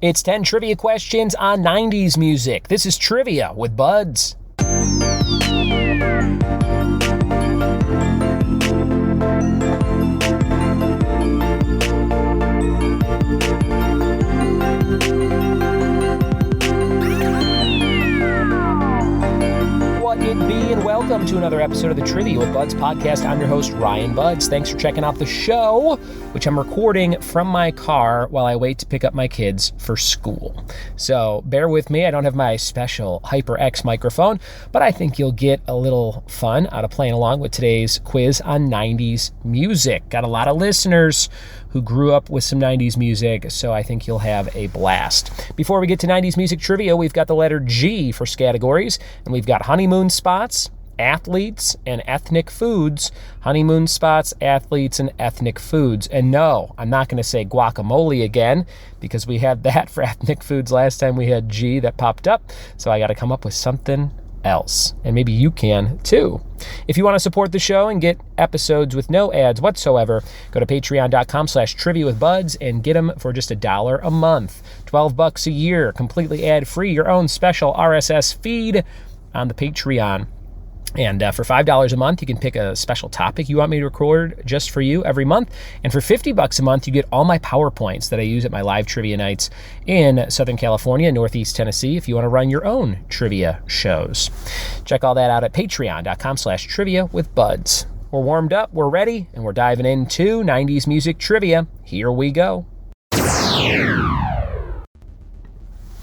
It's 10 trivia questions on 90s music. This is Trivia with Buds. Welcome to another episode of the Trivia with Buds podcast. I'm your host, Ryan Buds. Thanks for checking out the show, which I'm recording from my car while I wait to pick up my kids for school. So bear with me. I don't have my special HyperX microphone, but I think you'll get a little fun out of playing along with today's quiz on 90s music. Got a lot of listeners who grew up with some 90s music, so I think you'll have a blast. Before we get to 90s music trivia, we've got the letter G for categories, and we've got honeymoon spots, athletes, and ethnic foods. Honeymoon spots, athletes, and ethnic foods. And no, I'm not going to say guacamole again, because we had that for ethnic foods last time we had G that popped up, so I got to come up with something else, and maybe you can too. If you want to support the show and get episodes with no ads whatsoever, go to patreon.com/triviawithbuds and get them for just $1 a month, $12 a year, completely ad-free, your own special RSS feed on the Patreon. And for $5 a month, you can pick a special topic you want me to record just for you every month. And for $50 a month, you get all my PowerPoints that I use at my live trivia nights in Southern California, Northeast Tennessee, if you want to run your own trivia shows. Check all that out at patreon.com/triviawithbuds. We're warmed up, we're ready, and we're diving into 90s music trivia. Here we go.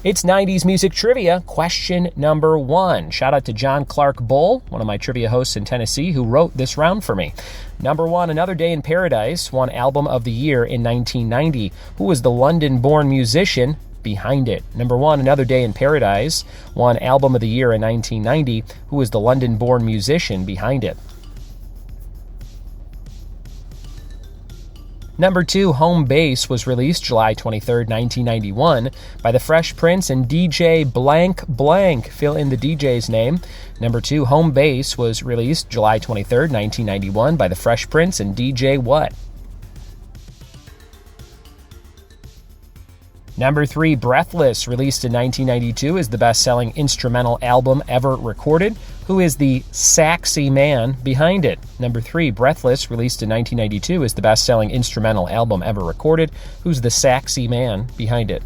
It's 90s music trivia, question number 1. Shout out to John Clark Bull, one of my trivia hosts in Tennessee, who wrote this round for me. Number 1, Another Day in Paradise won Album of the Year in 1990. Who was the London-born musician behind it? Number 1, Another Day in Paradise won Album of the Year in 1990. Who was the London-born musician behind it? Number 2, Home Base was released July 23rd, 1991 by the Fresh Prince and DJ blank blank. Fill in the DJ's name. Number 2, Home Base was released July 23rd, 1991 by the Fresh Prince and DJ what? Number 3, Breathless, released in 1992, is the best-selling instrumental album ever recorded. Who is the saxy man behind it? Number 3, Breathless, released in 1992, is the best-selling instrumental album ever recorded. Who's the saxy man behind it?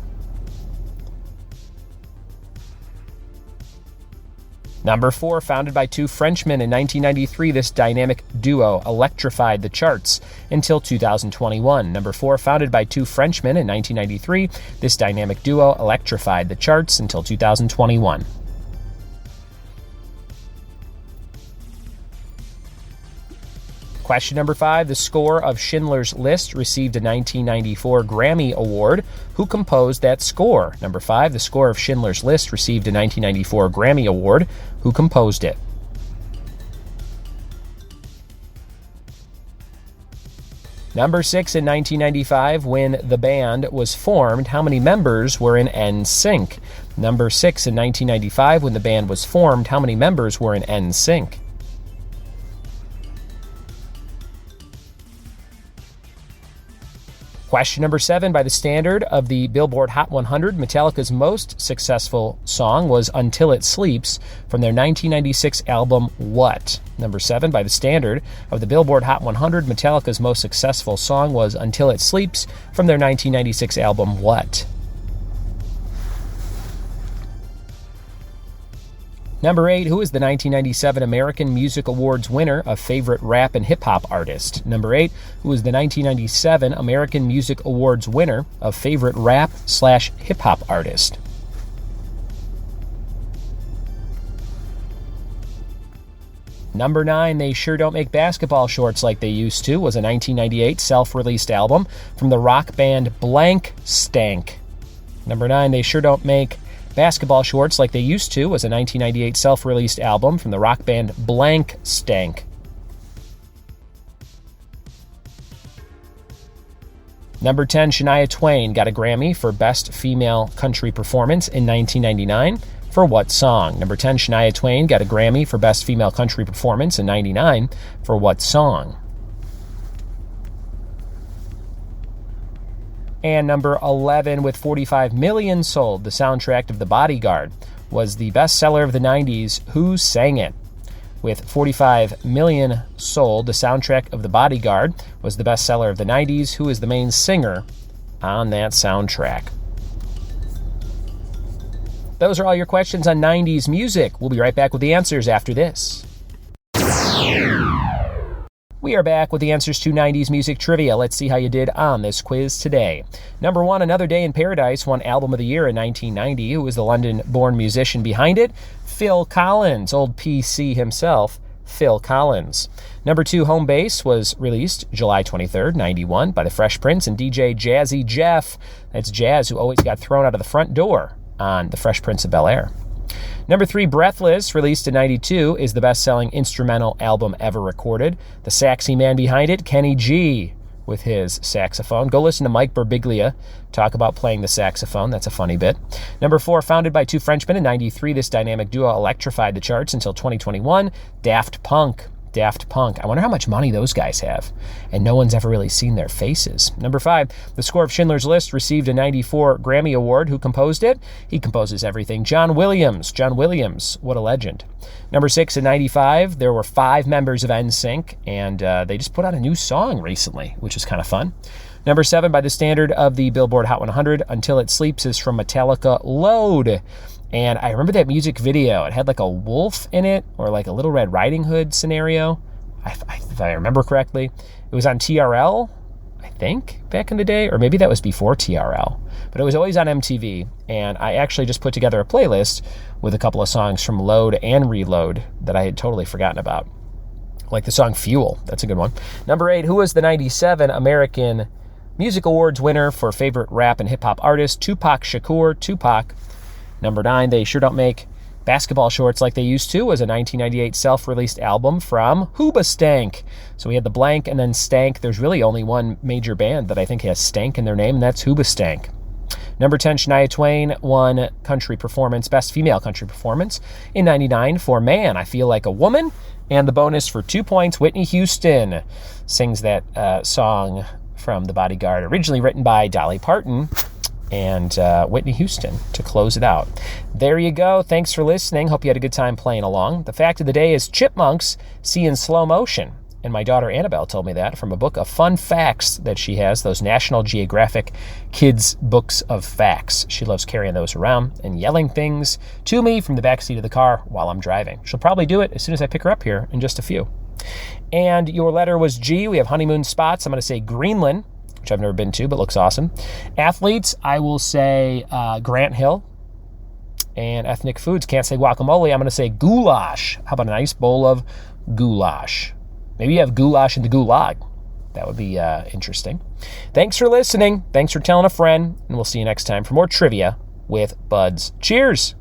Number 4, founded by two Frenchmen in 1993, this dynamic duo electrified the charts until 2021. Number 4, founded by two Frenchmen in 1993, this dynamic duo electrified the charts until 2021. Question number 5, the score of Schindler's List received a 1994 Grammy Award. Who composed that score? Number 5, the score of Schindler's List received a 1994 Grammy Award. Who composed it? Number 6, in 1995, when the band was formed, how many members were in NSYNC? Number 6, in 1995, when the band was formed, how many members were in NSYNC? Question number 7, by the standard of the Billboard Hot 100, Metallica's most successful song was Until It Sleeps from their 1996 album What? Number 7, by the standard of the Billboard Hot 100, Metallica's most successful song was Until It Sleeps from their 1996 album What? Number 8, who is the 1997 American Music Awards winner of Favorite Rap and Hip Hop Artist? Number 8, who is the 1997 American Music Awards winner of Favorite Rap/Hip Hop Artist? Number 9, They Sure Don't Make Basketball Shorts Like They Used To was a 1998 self-released album from the rock band Blank Stank. Number 9, They Sure Don't Make Basketball Shorts Like They Used To was a 1998 self-released album from the rock band Blank Stank. Number 10, Shania Twain got a Grammy for Best Female Country Performance in 1999. For what song? Number 10, Shania Twain got a Grammy for Best Female Country Performance in 1999. For what song? And number 11, with 45 million sold, the soundtrack of The Bodyguard was the bestseller of the 90s. Who sang it? With 45 million sold, the soundtrack of The Bodyguard was the bestseller of the 90s. Who is the main singer on that soundtrack? Those are all your questions on 90s music. We'll be right back with the answers after this. We are back with the answers to 90s music trivia. Let's see how you did on this quiz today. Number 1, Another Day in Paradise won Album of the Year in 1990. Who was the London-born musician behind it? Phil Collins, old PC himself, Phil Collins. Number 2, Home Base was released July 23rd, 91 by the Fresh Prince and DJ Jazzy Jeff. That's Jazz, who always got thrown out of the front door on The Fresh Prince of Bel-Air. Number 3, Breathless, released in 92, is the best-selling instrumental album ever recorded. The saxy man behind it, Kenny G, with his saxophone. Go listen to Mike Birbiglia talk about playing the saxophone. That's a funny bit. Number 4, founded by two Frenchmen in 93, this dynamic duo electrified the charts until 2021, Daft Punk. Daft Punk. I wonder how much money those guys have. And no one's ever really seen their faces. Number 5, the score of Schindler's List received a 94 Grammy Award. Who composed it? He composes everything. John Williams. John Williams. What a legend. Number 6, in 95, there were 5 members of NSYNC, and they just put out a new song recently, which is kind of fun. Number 7, by the standard of the Billboard Hot 100, Until It Sleeps is from Metallica, Load. And I remember that music video. It had like a wolf in it, or like a Little Red Riding Hood scenario, if I remember correctly. It was on TRL, I think, back in the day, or maybe that was before TRL. But it was always on MTV, and I actually just put together a playlist with a couple of songs from Load and Reload that I had totally forgotten about. Like the song Fuel. That's a good one. Number 8, who was the 97 American Music Awards winner for favorite rap and hip-hop artist? Tupac Shakur. Tupac. Number 9, they sure don't make basketball shorts like they used to, was a 1998 self-released album from Hoobastank. So we had the blank and then stank. There's really only one major band that I think has stank in their name, and that's Hoobastank. Number 10, Shania Twain won country performance, best female country performance in 99 for Man, I Feel Like a Woman. And the bonus for 2 points, Whitney Houston sings that song from The Bodyguard, originally written by Dolly Parton and Whitney Houston to close it out. There you go. Thanks for listening. Hope you had a good time playing along. The fact of the day is chipmunks see in slow motion. And my daughter Annabelle told me that from a book of fun facts that she has, those National Geographic kids books of facts. She loves carrying those around and yelling things to me from the backseat of the car while I'm driving. She'll probably do it as soon as I pick her up here in just a few. And your letter was G. We have honeymoon spots. I'm going to say Greenland, which I've never been to, but looks awesome. Athletes, I will say Grant Hill. And ethnic foods, can't say guacamole. I'm going to say goulash. How about a nice bowl of goulash? Maybe you have goulash in the gulag. That would be interesting. Thanks for listening. Thanks for telling a friend. And we'll see you next time for more trivia with Buds. Cheers.